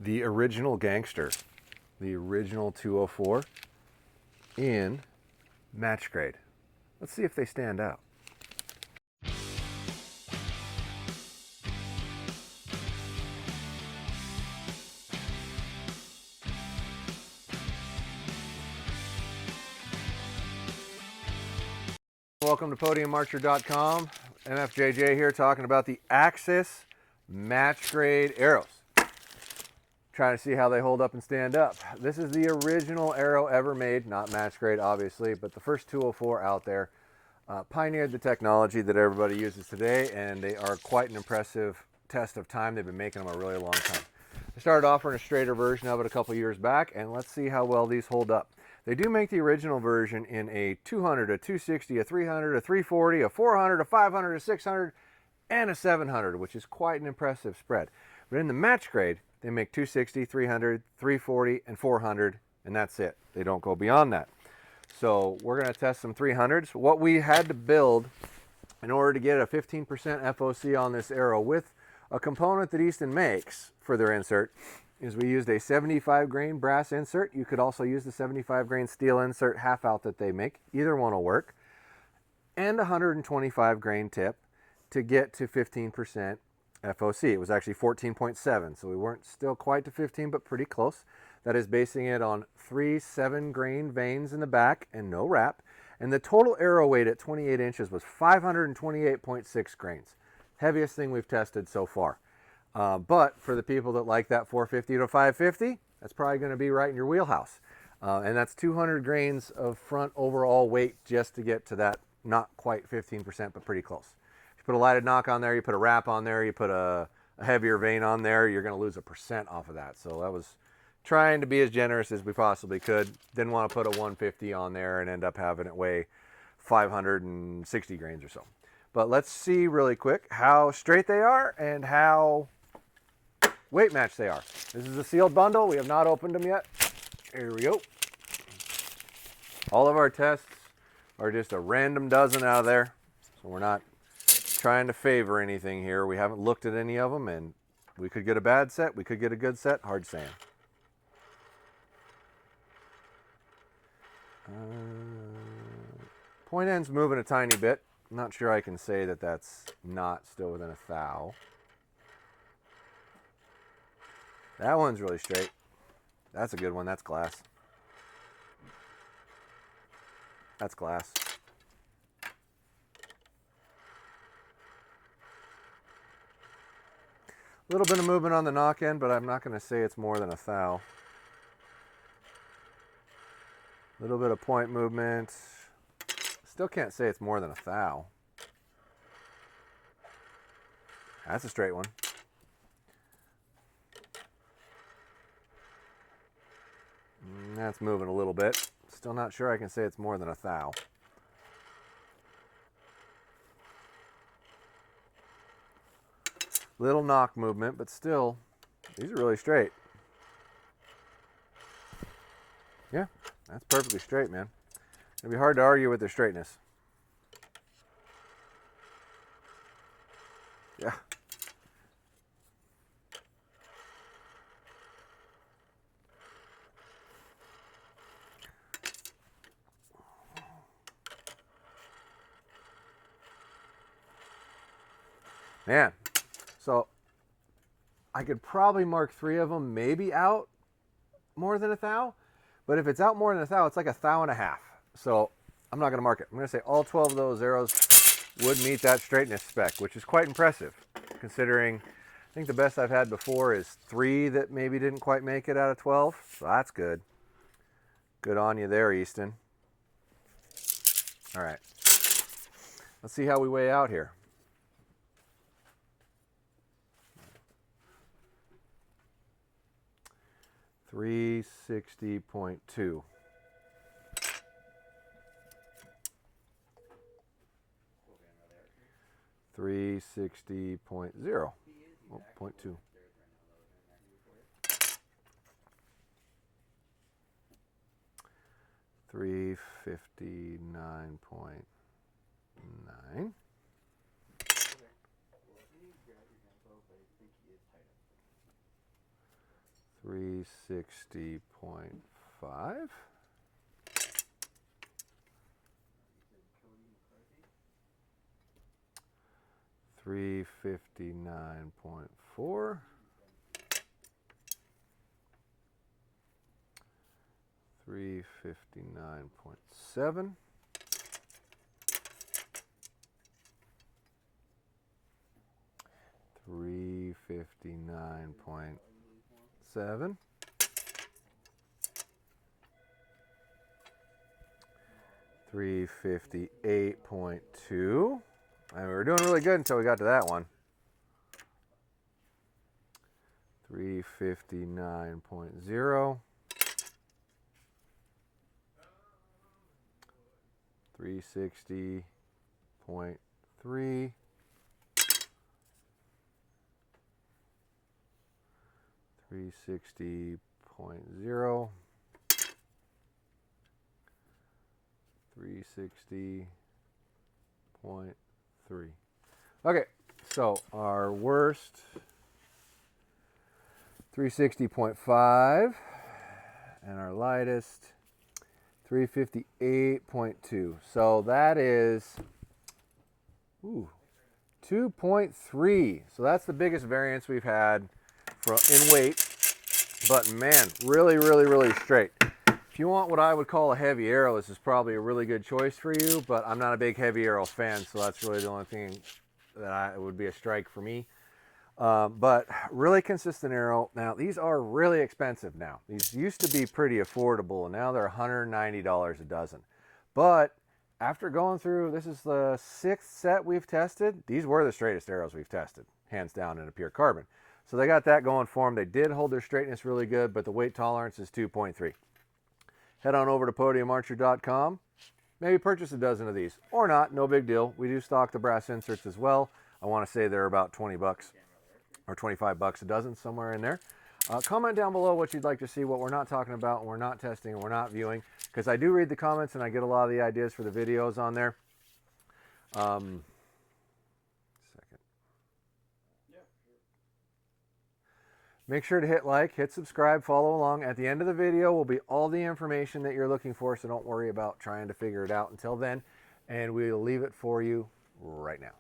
the original gangster, the original 204 in match grade. Let's see if they stand out. Welcome to podiumarcher.com. MFJJ here talking about the Axis match grade arrows. Trying to see how they hold up and stand up. This is the original arrow ever made, not match grade obviously, but the first 204 out there. Pioneered the technology that everybody uses today, and they are quite an impressive test of time. They've been making them a really long time. They started offering a straighter version of it a couple years back, and let's see how well these hold up. They do make the original version in a 200, a 260, a 300, a 340, a 400, a 500, a 600, and a 700, which is quite an impressive spread. But in the match grade, they make 260, 300, 340, and 400, and that's it. They don't go beyond that. So we're going to test some 300s. What we had to build in order to get a 15% F.O.C on this arrow with a component that Easton makes for their insert is we used a 75 grain brass insert. You could also use the 75 grain steel insert half out that they make. Either one will work. And a 125 grain tip to get to 15% F.O.C. It was actually 14.7, so we weren't still quite to 15, but pretty close. That is basing it on 3 7 grain vanes in the back and no wrap. And the total arrow weight at 28 inches was 528.6 grains. Heaviest thing we've tested so far. But for the people that like that 450 to 550, that's probably going to be right in your wheelhouse. And that's 200 grains of front overall weight just to get to that, not quite 15%, but pretty close. If you put a lighted knock on there, you put a wrap on there, you put a heavier vane on there, you're going to lose 1% off of that. So that was trying to be as generous as we possibly could. Didn't want to put a 150 on there and end up having it weigh 560 grains or so. But let's see really quick how straight they are and how weight match they are. This is a sealed bundle. We have not opened them yet. Here we go. All of our tests are just a random dozen out of there. So we're not trying to favor anything here. We haven't looked at any of them, and we could get a bad set. We could get a good set. Hard saying. Point end's moving a tiny bit. I'm not sure I can say that that's not still within a thou. That one's really straight. That's a good one. That's glass. That's glass. A little bit of movement on the knock end, but I'm not going to say it's more than a thou. A little bit of point movement. Still can't say it's more than a thou. That's a straight one. That's moving a little bit. Still not sure I can say it's more than a thou. Little knock movement, but still, these are really straight. Yeah, that's perfectly straight, man. It'd be hard to argue with their straightness. Yeah. Man, so I could probably mark 3 of them maybe out more than a thou, but if it's out more than a thou, it's like a thou and a half. So I'm not going to mark it. I'm going to say all 12 of those arrows would meet that straightness spec, which is quite impressive, considering I think the best I've had before is 3 that maybe didn't quite make it out of 12. So that's good. Good on you there, Easton. All right. Let's see how we weigh out here. $360.2. $360.0. Oh, 0.2. $359.9. 360.5. 359.4. 359.7. 359.7. 358.2. And we were doing really good until we got to that one. 359.0. 360.3. 360.0. 360.3. Okay, so our worst 360.5 and our lightest 358.2. So that is 2.3. So that's the biggest variance we've had in weight. But man, really straight. If you want what I would call a heavy arrow, this is probably a really good choice for you, but I'm not a big heavy arrow fan, so that's really the only thing that would be a strike for me. But really consistent arrow. Now, these are really expensive now. These used to be pretty affordable, and now they're $190 a dozen. But after going through, this is the 6th set we've tested, these were the straightest arrows we've tested, hands down, in a pure carbon. So they got that going for them. They did hold their straightness really good, but the weight tolerance is 2.3. Head on over to podiumarcher.com. Maybe purchase a dozen of these, or not, no big deal. We do stock the brass inserts as well. I want to say they're about 20 bucks or 25 bucks a dozen, somewhere in there. Comment down below what you'd like to see, what we're not talking about, and we're not testing, and we're not viewing, because I do read the comments and I get a lot of the ideas for the videos on there. Make sure to hit like, hit subscribe, follow along. At the end of the video will be all the information that you're looking for, so don't worry about trying to figure it out until then. And we'll leave it for you right now.